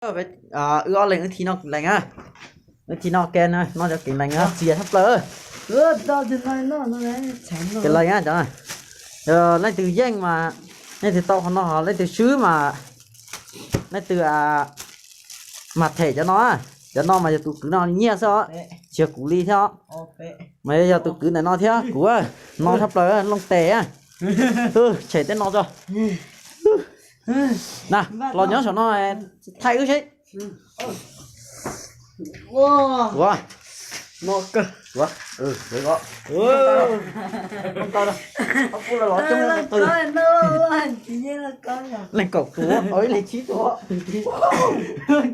Vậy ưa lên thì nó lạnh á, thì nó ken á, nó cho cái lạnh á, chia thấp lỡ. Tao thì nó này chán nó. Cái lạnh á trời. Lấy từ danh mà, lấy từ tàu nó lấy từ xứ mà, lấy từ mặt thể cho nó mà tụi cứ nó nhẹ sao, chia củ ly theo. Mấy giờ tụi cứ này nó theo, củ á, nó thấp lỡ, lông tè á. Chảy tên nó cho. Nè, lo nhớ cho nó thay cái chứ. Wow. Nó cơ. Wow. Đấy đó. Không tao đâu. Không phụ là nó trong từ. Lên cậu túa, ơi lấy chí túa.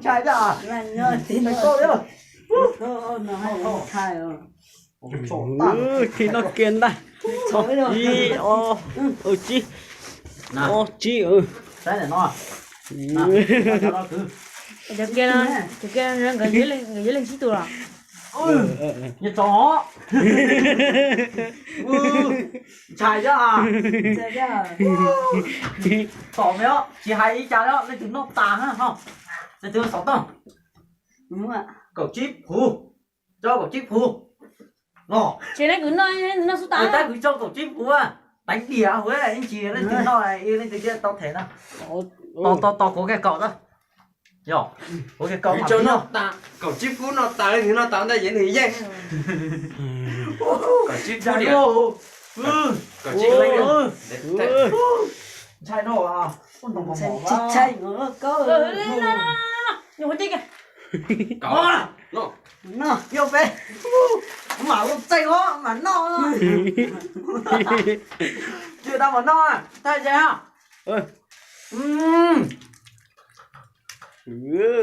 Trai đó à? Mày cô đấy rồi. Thì nó kiên đây. Chi chi. Chi Đấy là nó. Cho kia nó người dưới lên xí tù rồi. Như chó. Chạy chứ à. Tỏ mấy đó, chỉ hay ý chả đó, lên từ nó tàng á không? Lên từ 6 tầng. Đúng ạ. Cậu chip phù. Cho cậu chip phù. Nó. Chị này cứ nơi nó số 8. Người ta cứ cho cậu chip phù à. Đánh đỉa với lại anh chị lên từ nó này, lên từ kia tao thể nào. Tao có cái cậu đó. Nhỏ. Có cái cậu cho nó tạ cậu chip phú nó tạ lên thì nó tạo ra dễ nghỉ danh cậu chip phú đi cậu chip lên chạy nó à chạy ngỡ cơ nhưng mà kìa cậu nó yêu về mà cũng chạy nó mà nó chưa đâu mà nó à thay gì hả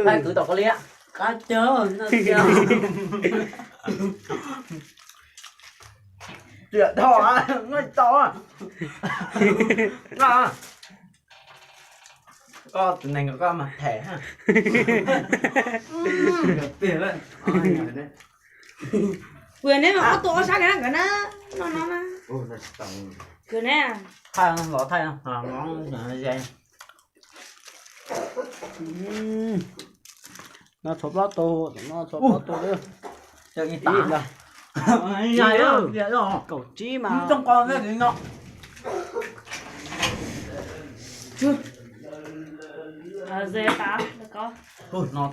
thay cứ tao có lia cá chớ nó chớ chuyện thỏ à ngay to à à có từ này có mặt thẻ ha tiền lên quyền đấy mà có tổ sao cái nó mà quyền này à thay không có thay không nó dây nó thốt lót tô nữa chơi như tạm rồi dài đó vậy rồi cậu chí mà trong con cái gì nó chưa dê tá có ôi nọt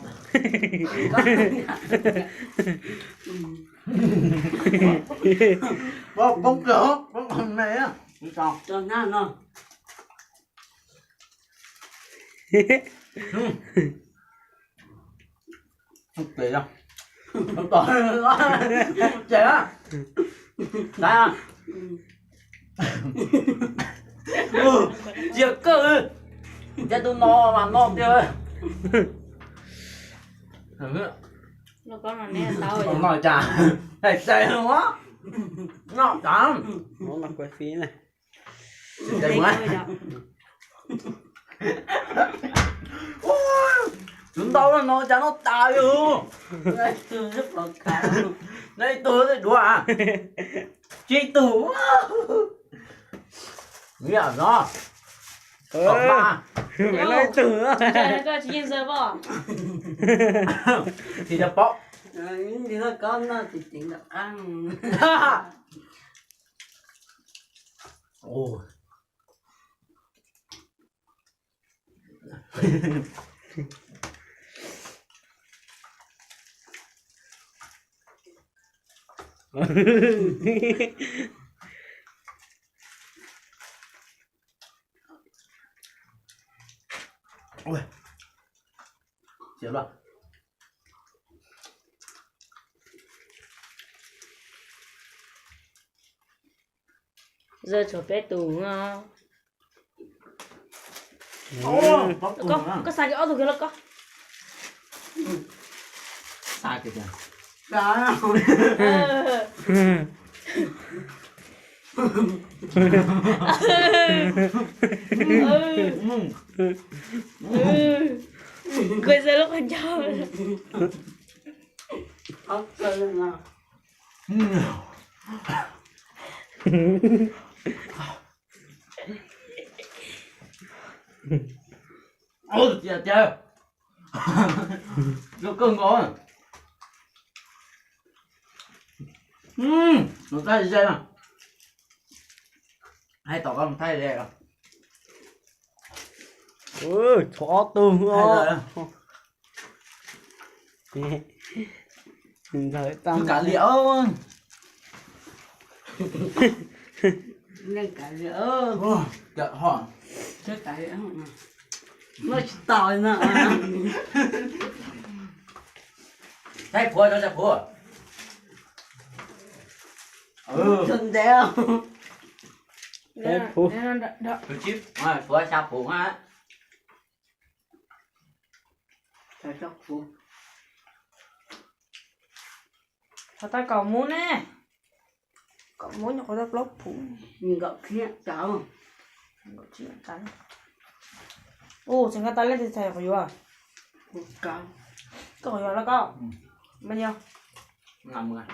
bông cửa bông này á cho nó không tệ đâu không tỏi trẻ á đây à giật cơ cho tôi no mà no chưa nó có là nè tao rồi không nói chả thầy tệ luôn á nó chả nó là quay phí này tệ quá chúng tao là nó chả nó tài luôn đây tôi rất là cả đây tôi đây đùa à chị tủ nghĩ là nó cộng ba phải lấy từ cái có chỉ giờ bỏ thì được bóc thì nó con nó thì tính là ăn ồ ôi chịu luôn giờ cho bé tủ ngon có sai cái áo tủ kia là có sai kìa đó cười ra lúc anh cho ốc cơ mà ôi trời trời Nó cưng rồi. Nó thay gì nè. Hay tỏ con thay đây à? ôi chó tôm Thay ó rồi. rồi tao Cả liệu. nên cả rỡ Dạ họ. chứ cả rỡ nó tỏi nè Thay phua cho phua. chân đeo Ê, Phú. Cứ chip. Rồi phua sao phua ha. phải cho phụ Thật ta còn muốn nè. Còn muốn cho có ta lốc phụ. mình gặp kia cháu Gọi chuyện cắn. Ồ, chẳng ta lên thì thầy phải à? một cao Có phải là có? Bao nhiêu? Ngầm rồi.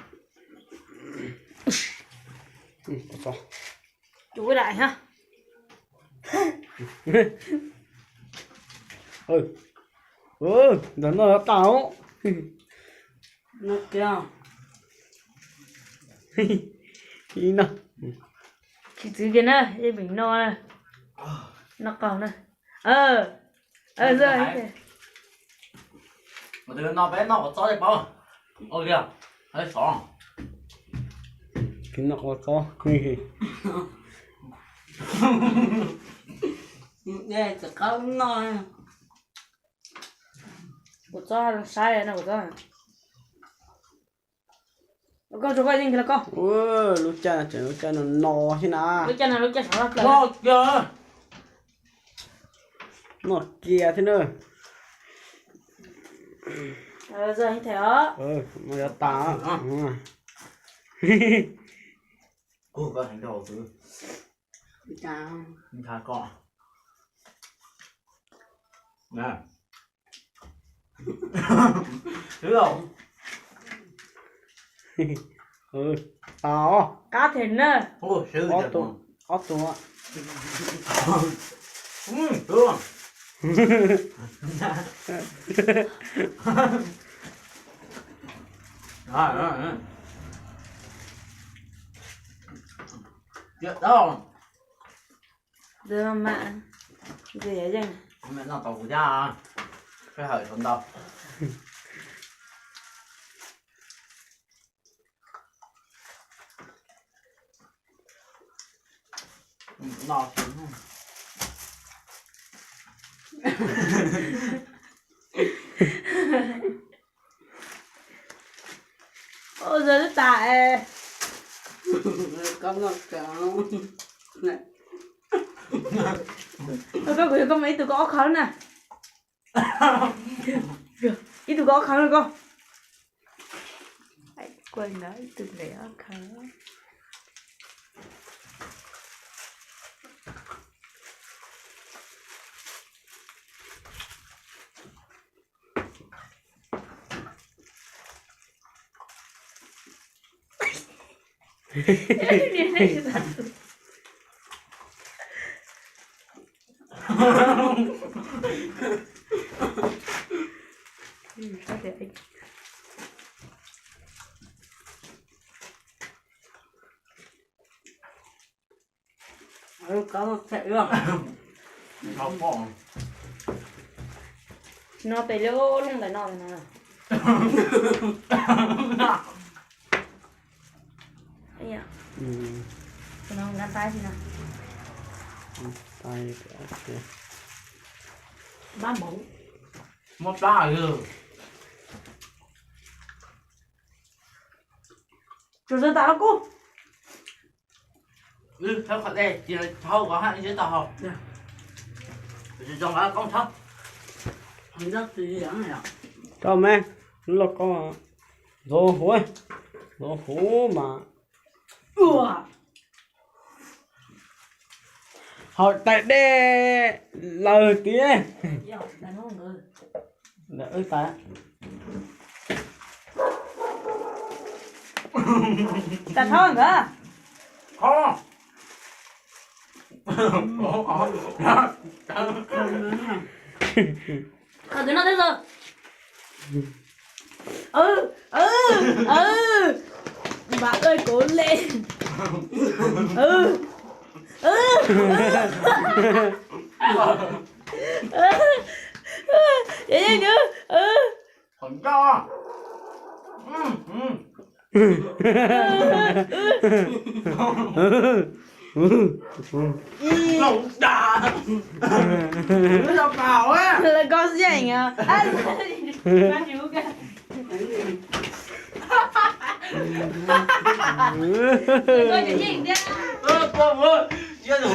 chó Chú cái đại ha. ơi nó tao nó kia đi nào Chị giữ kia nè, đây bình no nè. Nó còn nè. Rồi hết. Mà từ nó bé nó có cho được bao. Ôi kìa. Hơi sống. cái nó có nghe chỉ có nói Của cho là sai rồi nè của cho. Con chú quay đi kìa là con. ôi lúc cha nó no thế nào Lúc chân là lúc chân sáu là Nó kìa. nó kia thế nữa giờ như thế đó. nó đã tao Ủa có thành đồ thứ. cháu Mình thả cọ. Nè. Thứ không? tao Cá thịnh nè. Ôi sư có thật tụ mà. có tụ Đúng không? Rồi. Chuyện đó. Giờ mà gì vậy chứ? Mẹ nó tàu của cha. Cái hởi con đâu. Nó xuống không? Ôi giờ nó tại. có một cháu này Có mấy từ có khó nè. Ít từ có khó rồi con. Quên nói từ này khó. Sao để anh có một chạy được Không bỏ. nó tới lỗ luôn cái nó này nè. Anh ạ, nó ngăn tay gì nè. tay Ba mẫu. Một ba rồi. Rồi giờ tao cô. Theo khả đây, chỉ là thâu có hạn dưới tàu học. Chỉ trong đó con thấp. không rất gì đó này ạ cho mẹ nó có rô hối mà hỏi tại đây lời tiếng Dạ, đàn ông người. để ơi tại Đặt thôi hả? Khó. tụi nó thấy chưa? Ừ. Bà ơi cố lên. Vậy chứ. Còn cho. Lộn đà. Nó sao vào á. Là con rảnh à? Con chú kìa. Con chú rảnh ra. Con ơi. Chết rồi.